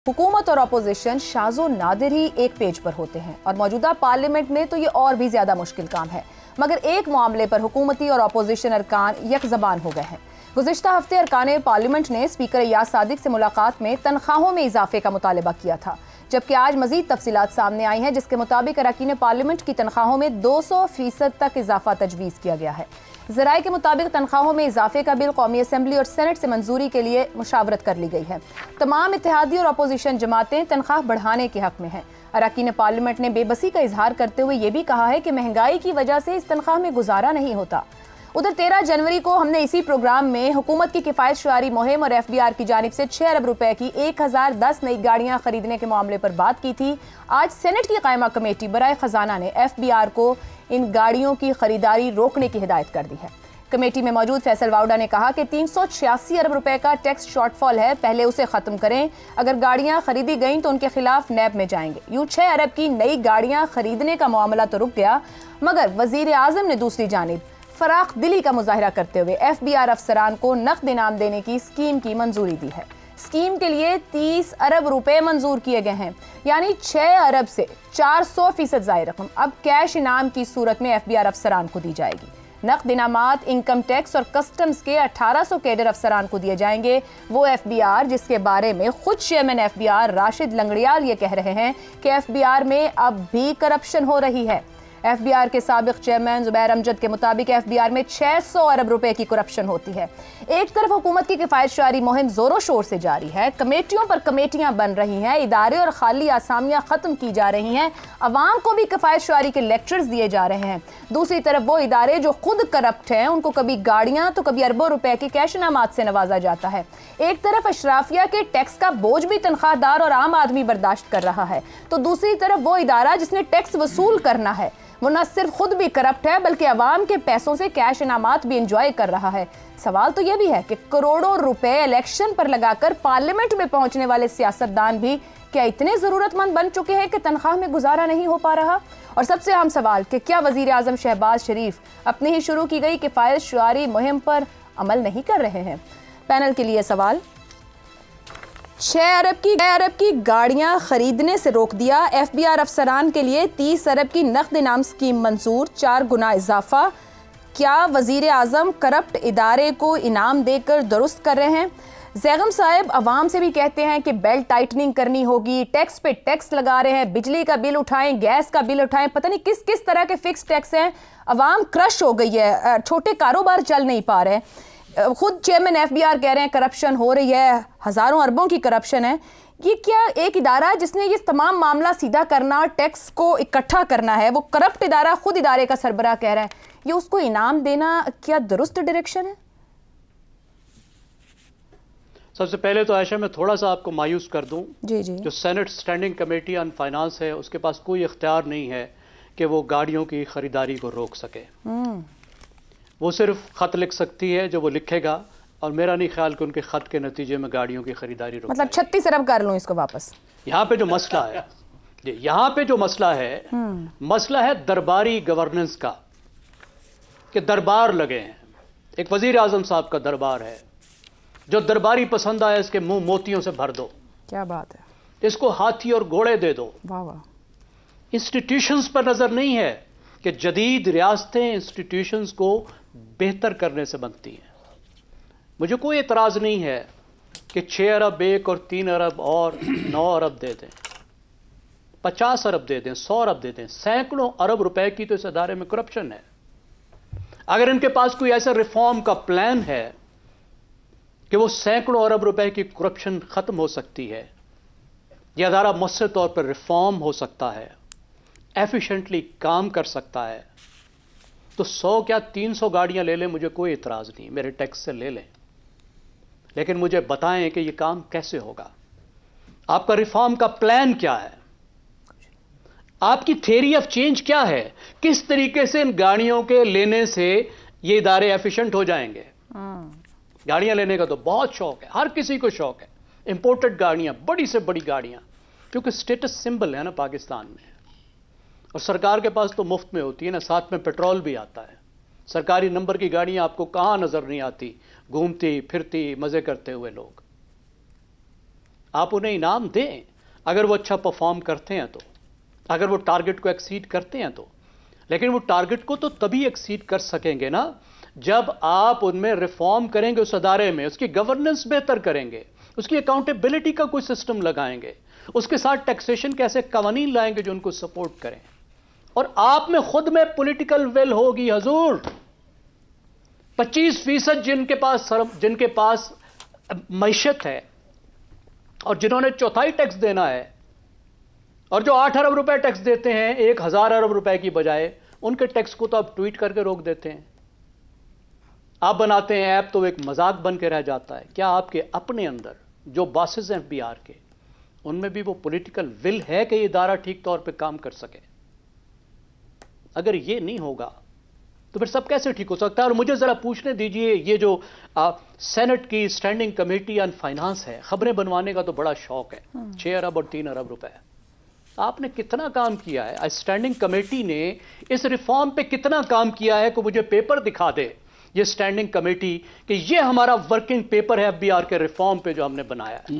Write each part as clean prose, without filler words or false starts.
हुकूमत और अपोजिशन शाज़ो नादिर ही एक पेज पर होते हैं और मौजूदा पार्लियामेंट में तो ये और भी ज्यादा मुश्किल काम है। मगर एक मामले पर हुकूमती और अपोजिशन अरकान यक ज़बान हो गए हैं। गुज़िश्ता हफ्ते अरकान पार्लियामेंट ने स्पीकर याद सादिक से मुलाकात में तनख्वाहों में इजाफे का मुतालबा किया था, जबकि आज मजीद तफसीलात सामने आई हैं, जिसके मुताबिक अरकान पार्लियामेंट की तनख्वाहों में 200% तक इजाफा तजवीज़ किया गया है। ज़राए के मुताबिक तनख्वाहों में इजाफे का बिल कौमी असम्बली और सेनेट से मंजूरी के लिए मुशावरत कर ली गई है। तमाम इत्तेहादी और अपोजिशन जमातें तनख्वाह बढ़ाने के हक में हैं। अरकान पार्लियामेंट ने बेबसी का इजहार करते हुए ये भी कहा है कि महंगाई की वजह से इस तनख्वाह में गुजारा नहीं होता। उधर 13 जनवरी को हमने इसी प्रोग्राम में हुकूमत की किफ़ायत शुआरी मुहिम और FBR की जानिब से 6 अरब रुपए की 1010 नई गाड़ियां खरीदने के मामले पर बात की थी। आज सेनेट की कायमा कमेटी बराए खजाना ने FBR को इन गाड़ियों की खरीदारी रोकने की हिदायत कर दी है। कमेटी में मौजूद फैसल वाउडा ने कहा कि 386 अरब रुपए का टैक्स शॉर्टफॉल है, पहले उसे खत्म करें। अगर गाड़ियां खरीदी गईं तो उनके खिलाफ नैब में जाएंगे। यूं 6 अरब की नई गाड़ियां खरीदने का मामला तो रुक गया, मगर वजीर आजम ने दूसरी जानिब फराख दिली का मुजाहिरा करते हुए FBR अफसरान को नकद इनाम देने की स्कीम की मंजूरी दी है। स्कीम के लिए 30 अरब रुपए मंजूर किए गए हैं, यानी 6 अरब से 400% ज़ायद रकम अब कैश इनाम की सूरत में FBR अफसरान को दी जाएगी। नकद इनामात इनकम टैक्स और कस्टम्स के 1800 कैडर अफसरान को दिए जाएंगे। वो FBR जिसके बारे में खुद चेयरमैन FBR राशिद लंगड़ियाल ये कह रहे हैं कि FBR में अब भी करप्शन हो रही है। FBR के साबिक चेयरमैन जुबैर अमजद के मुताबिक FBR में 600 अरब रुपए की करप्शन होती है। एक तरफ हुकूमत की किफ़ायत शुआरी मुहिम जोरों शोर से जारी है, कमेटियों पर कमेटियां बन रही हैं, इदारे और खाली आसामियां खत्म की जा रही हैं, अवाम को भी किफ़ायत शुआरी के लेक्चर्स दिए जा रहे हैं। दूसरी तरफ वो इदारे जो खुद करप्ट हैं, उनको कभी गाड़ियां तो कभी अरबों रुपए के कैश इनामात से नवाजा जाता है। एक तरफ अशराफिया के टैक्स का बोझ भी तनख्वाहदार और आम आदमी बर्दाश्त कर रहा है, तो दूसरी तरफ वो इदारा जिसने टैक्स वसूल करना है वो न सिर्फ खुद भी करप्ट है बल्कि अवाम के पैसों से कैश इनामात भी इंजॉय कर रहा है। सवाल तो यह भी है कि करोड़ों रुपए इलेक्शन पर लगाकर पार्लियामेंट में पहुंचने वाले सियासतदान भी क्या इतने जरूरतमंद बन चुके हैं कि तनख्वाह में गुजारा नहीं हो पा रहा? और सबसे अहम सवाल कि क्या वजीर आजम शहबाज शरीफ अपनी ही शुरू की गई किफ़ायत शुआरी मुहिम पर अमल नहीं कर रहे हैं? पैनल के लिए सवाल। 6 अरब की गाड़ियां खरीदने से रोक दिया। FBR अफसरान के लिए 30 अरब की नकद इनाम स्कीम मंजूर, 4 गुना इजाफा। क्या वजीर आजम करप्ट इदारे को इनाम देकर दुरुस्त कर रहे हैं? जैगम साहब अवाम से भी कहते हैं कि बेल्ट टाइटनिंग करनी होगी, टैक्स पे टैक्स लगा रहे हैं, बिजली का बिल उठाएं, गैस का बिल उठाएं, पता नहीं किस किस तरह के फिक्स टैक्स हैं। अवाम क्रश हो गई है, छोटे कारोबार चल नहीं पा रहे। खुद चेयरमैन FBR कह रहे हैं करप्शन हो रही है, हजारों अरबों की करप्शन है। ये क्या एक इदारा जिसने ये तमाम मामला सीधा करना, टैक्स को इकट्ठा करना है, वो करप्ट इदारा खुद इदारे का सरबराह कह रहा है, ये उसको इनाम देना क्या दुरुस्त डायरेक्शन है? सबसे पहले तो आयशा मैं थोड़ा सा आपको मायूस कर दूं। जी जी। जो senate standing committee on finance है उसके पास कोई इख्तियार नहीं है कि वो गाड़ियों की खरीदारी को रोक सके। वो सिर्फ खत लिख सकती है जो वो लिखेगा, और मेरा नहीं ख्याल कि उनके खत के नतीजे में गाड़ियों की खरीदारी रोक। मतलब 36 अरब कर लूं इसको वापस। यहाँ पे जो मसला है, मसला है दरबारी गवर्नेंस का, कि दरबार लगे हैं। एक वजीर आजम साहब का दरबार है, जो दरबारी पसंद आए इसके मुंह मोतियों से भर दो। क्या बात है। इसको हाथी और घोड़े दे दो। वाह वाह। इंस्टीट्यूशंस पर नजर नहीं है कि जदीद रियासतें इंस्टीट्यूशंस को बेहतर करने से बनती हैं। मुझे कोई एतराज नहीं है कि 6 अरब एक और 3 अरब और 9 अरब दे दें, 50 अरब दे दें, 100 अरब दे दें। सैकड़ों अरब रुपए की तो इस अदारे में करप्शन है। अगर इनके पास कोई ऐसा रिफॉर्म का प्लान है कि वो सैकड़ों अरब रुपए की करप्शन खत्म हो सकती है, यह अदारा मुस्से तौर पर रिफॉर्म हो सकता है, एफिशिएंटली काम कर सकता है, तो 100 क्या 300 गाड़ियां ले लें, मुझे कोई इतराज नहीं, मेरे टैक्स से ले लें। लेकिन मुझे बताएं कि यह काम कैसे होगा, आपका रिफॉर्म का प्लान क्या है, आपकी थ्योरी ऑफ चेंज क्या है, किस तरीके से इन गाड़ियों के लेने से ये इदारे एफिशिएंट हो जाएंगे। गाड़ियां लेने का तो बहुत शौक है, हर किसी को शौक है। इंपोर्टेड गाड़ियां, बड़ी से बड़ी गाड़ियां, क्योंकि स्टेटस सिंबल है ना पाकिस्तान में, और सरकार के पास तो मुफ्त में होती है ना, साथ में पेट्रोल भी आता है। सरकारी नंबर की गाड़ियां आपको कहां नजर नहीं आती, घूमती फिरती मजे करते हुए लोग। आप उन्हें इनाम दें अगर वो अच्छा परफॉर्म करते हैं तो, अगर वो टारगेट को एक्सीड करते हैं तो। लेकिन वो टारगेट को तो तभी एक्सीड कर सकेंगे ना जब आप उनमें रिफॉर्म करेंगे, उस अदारे में उसकी गवर्नेंस बेहतर करेंगे, उसकी अकाउंटेबिलिटी का कोई सिस्टम लगाएंगे, उसके साथ टैक्सेशन कैसे कवानीन लाएंगे जो उनको सपोर्ट करें। और आप में खुद में पॉलिटिकल विल होगी हजूर। 25% जिनके पास मैशत है और जिन्होंने चौथाई टैक्स देना है और जो 8 अरब रुपए टैक्स देते हैं 1000 अरब रुपए की बजाय, उनके टैक्स को तो आप ट्वीट करके रोक देते हैं। आप बनाते हैं ऐप तो एक मजाक बन के रह जाता है। क्या आपके अपने अंदर जो बॉसेस हैं एफबीआर के, उनमें भी वो पॉलिटिकल विल है कि ये इदारा ठीक तौर पे काम कर सके? अगर ये नहीं होगा तो फिर सब कैसे ठीक हो सकता है? और मुझे जरा पूछने दीजिए, ये जो सेनेट की स्टैंडिंग कमेटी ऑन फाइनेंस है, खबरें बनवाने का तो बड़ा शौक है, 6 अरब और 3 अरब रुपए, आपने कितना काम किया है? स्टैंडिंग कमेटी ने इस रिफॉर्म पे कितना काम किया है कि मुझे पेपर दिखा दे ये स्टैंडिंग कमेटी कि ये हमारा वर्किंग पेपर है एफबीआर के रिफॉर्म पे जो हमने बनाया है।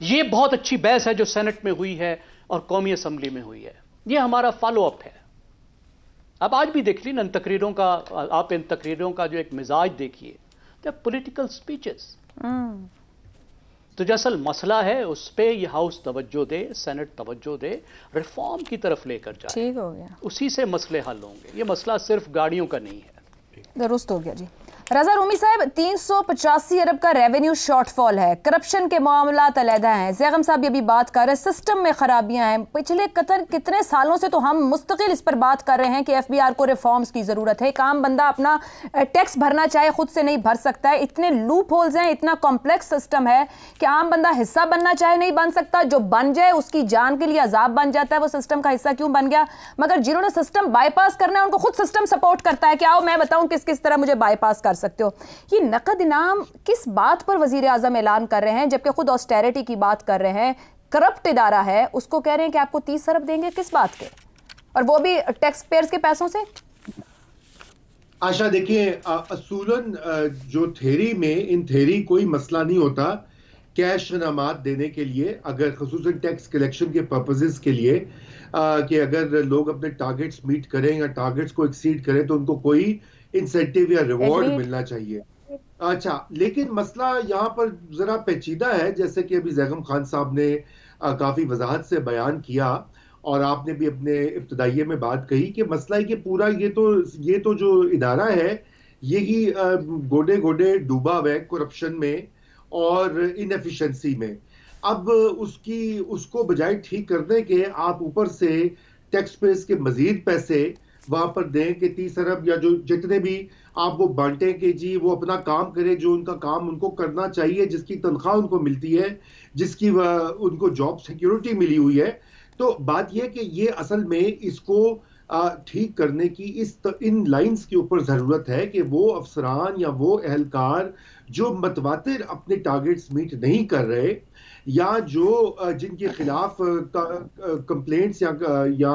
ये बहुत अच्छी बहस है जो सेनेट में हुई है और कौमी असम्बली में हुई है, ये हमारा फॉलो अप है। अब आज भी देख ली इन तकरीरों का, आप इन तकरीरों का जो एक मिजाज देखिए, तो पॉलिटिकल स्पीचेस। तो जो असल मसला है उस पर यह हाउस तवज्जो दे, सेनेट तवज्जो दे, रिफॉर्म की तरफ लेकर जाए, ठीक हो गया, उसी से मसले हल होंगे। ये मसला सिर्फ गाड़ियों का नहीं है। दुरुस्त हो गया जी। रजा रूमी साहब, 385 अरब का रेवेन्यू शॉर्टफॉल है, करप्शन के मामला अलहदा हैं, जैगम साहब भी अभी बात कर रहे हैं, सिस्टम में खराबियां हैं। पिछले कितने सालों से तो हम मुस्तकिल इस पर बात कर रहे हैं कि एफबीआर को रिफॉर्म्स की जरूरत है। एक आम बंदा अपना टैक्स भरना चाहे खुद से नहीं भर सकता है, इतने लूप होल्स हैं, इतना कॉम्प्लेक्स सिस्टम है कि आम बंदा हिस्सा बनना चाहे नहीं बन सकता, जो बन जाए उसकी जान के लिए अजाब बन जाता है। वो सिस्टम का हिस्सा क्यों बन गया? मगर जिन्होंने सिस्टम बाईपास करना है उनको खुद सिस्टम सपोर्ट करता है कि आओ मैं बताऊं किस किस तरह मुझे बाईपास कर सकते हो। ये नकद इनाम किस बात पर वजीर आजम ऐलान कर रहे हैं जबकि खुद ऑस्टेरिटी की बात कर रहे हैं? करप्ट इदारा है, उसको कह रहे हैं कि आपको 30 अरब देंगे, किस बात के? और वो भी टैक्स पेयर्स के पैसों से। आशा देखिए, असूलन जो थ्योरी में, इन थ्योरी कोई मसला नहीं होता कैश इनामात देने के लिए, अगर खसूसन टैक्स कलेक्शन के पर्पसेस के लिए, कि अगर लोग अपने टारगेट्स मीट करें या टारगेट्स को एक्सीड करें तो उनको कोई इंसेंटिव या रिवॉर्ड मिलना चाहिए। अच्छा, लेकिन मसला यहाँ पर जरा पेचीदा है, जैसे कि अभी जैगम खान साहब ने काफी वजाहत से बयान किया और आपने भी अपने इब्तदाइये में बात कही कि मसला है कि पूरा ये तो जो इदारा है यही गोडे गोडे डूबा हुआ है करप्शन में और इनएफिशिएंसी में। अब उसको बजाय ठीक करने के आप ऊपर से टैक्स पेयर्स के मजीद पैसे वहां पर दें कि 30 अरब या जो जितने भी आप वो बांटें कि जी वो अपना काम करे, जो उनका काम उनको करना चाहिए, जिसकी तनख्वाह उनको मिलती है, जिसकी उनको जॉब सिक्योरिटी मिली हुई है। तो बात यह कि ये असल में इसको ठीक करने की इन लाइंस के ऊपर जरूरत है कि वो अफसरान या वो एहलकार जो मतवातिर अपने टारगेट्स मीट नहीं कर रहे या जो जिनके खिलाफ कंप्लेंट्स या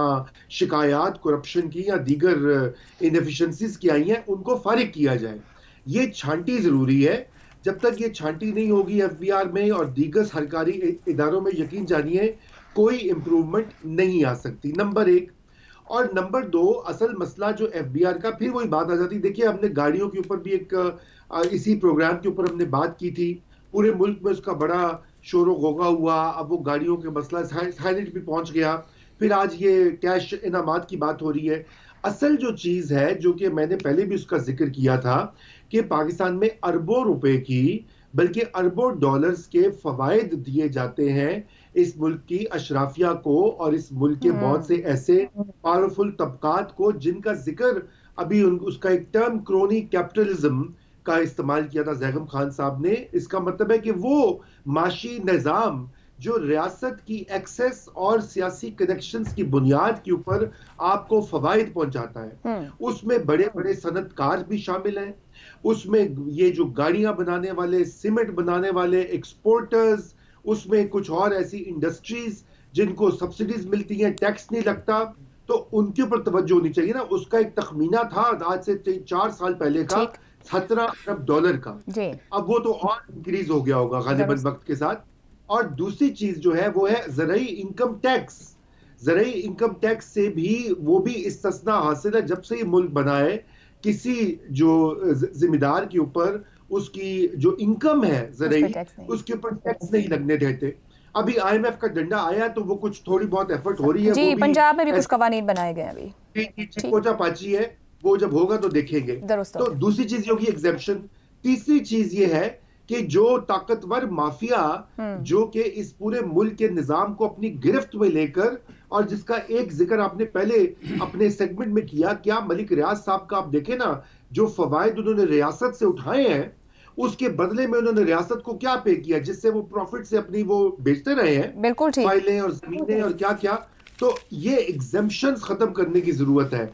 शिकायत करप्शन की या दीगर इनएफिशिएंसीज की आई हैं, उनको फारिग किया जाए। ये छांटी जरूरी है। जब तक ये छांटी नहीं होगी एफबीआर में और दीगर सरकारी इदारों में, यकीन जानिए कोई इंप्रूवमेंट नहीं आ सकती, नंबर 1। और नंबर 2, असल मसला जो एफबीआर का, फिर वही बात आ जाती। देखिए, हमने गाड़ियों के ऊपर भी एक इसी प्रोग्राम के ऊपर हमने बात की थी, पूरे मुल्क में उसका बड़ा शोर गोगा हुआ। अब वो गाड़ियों के मसला साइनेट भी पहुंच गया, फिर आज ये कैश इनामात की बात हो रही है। असल जो चीज है, जो कि मैंने पहले भी उसका जिक्र किया था, कि पाकिस्तान में अरबों रुपए की, बल्कि अरबों डॉलर्स के फवायद दिए जाते हैं इस मुल्क की अशराफिया को और इस मुल्क के बहुत से ऐसे पावरफुल तबकात को जिनका जिक्र अभी उसका एक टर्म क्रोनी कैपिटलिज्म का इस्तेमाल किया था जैगम खान साहब ने। इसका मतलब है कि वो माशी निजाम जो रियासत की एक्सेस और सियासी कनेक्शंस की बुनियाद के ऊपर आपको फवायद पहुंचाता है, उसमें बड़े बड़े सनतकार भी शामिल हैं, उसमें ये जो गाड़ियां बनाने वाले, सीमेंट बनाने वाले, एक्सपोर्टर्स, उसमें कुछ और ऐसी इंडस्ट्रीज जिनको सब्सिडीज मिलती हैं, टैक्स नहीं लगता, तो उनके ऊपर तवज्जो होनी चाहिए ना। उसका एक तखमीना था आज से 4 साल पहले का, 17 अरब डॉलर का। जी। अब वो तो और इंक्रीज हो गया होगा गालिबन वक्त के साथ। और दूसरी चीज जो है वो है ज़राई इनकम टैक्स। ज़राई इनकम टैक्स से भी वो भी इस्तिस्ना हासिल है। जब से ये मुल्क बना है, किसी जो जिम्मेदार के ऊपर उसकी जो इनकम है ज़राई, उसके ऊपर टैक्स नहीं लगने देते। अभी IMF का डंडा आया तो वो कुछ थोड़ी बहुत एफर्ट हो रही है। जी, पंजाब में भी कुछ कवानीन बनाए गए अभी। पोचा पाची है, वो जब होगा तो देखेंगे। तो दूसरी चीज ये होगी एग्जेम्पशन। तीसरी चीज ये है कि जो ताकतवर माफिया जो कि इस पूरे मुल्क के निजाम को अपनी गिरफ्त में लेकर, और जिसका एक जिक्र आपने पहले अपने सेगमेंट में किया, क्या मलिक रियाज साहब का आप देखें ना, जो फवायद उन्होंने रियासत से उठाए हैं, उसके बदले में उन्होंने रियासत को क्या पे किया, जिससे वो प्रॉफिट से अपनी वो बेचते रहे हैं, बिल्कुल ठीक, फाइलें और जमीनें और क्या क्या। तो ये एग्जेम्पशंस खत्म करने की जरूरत है।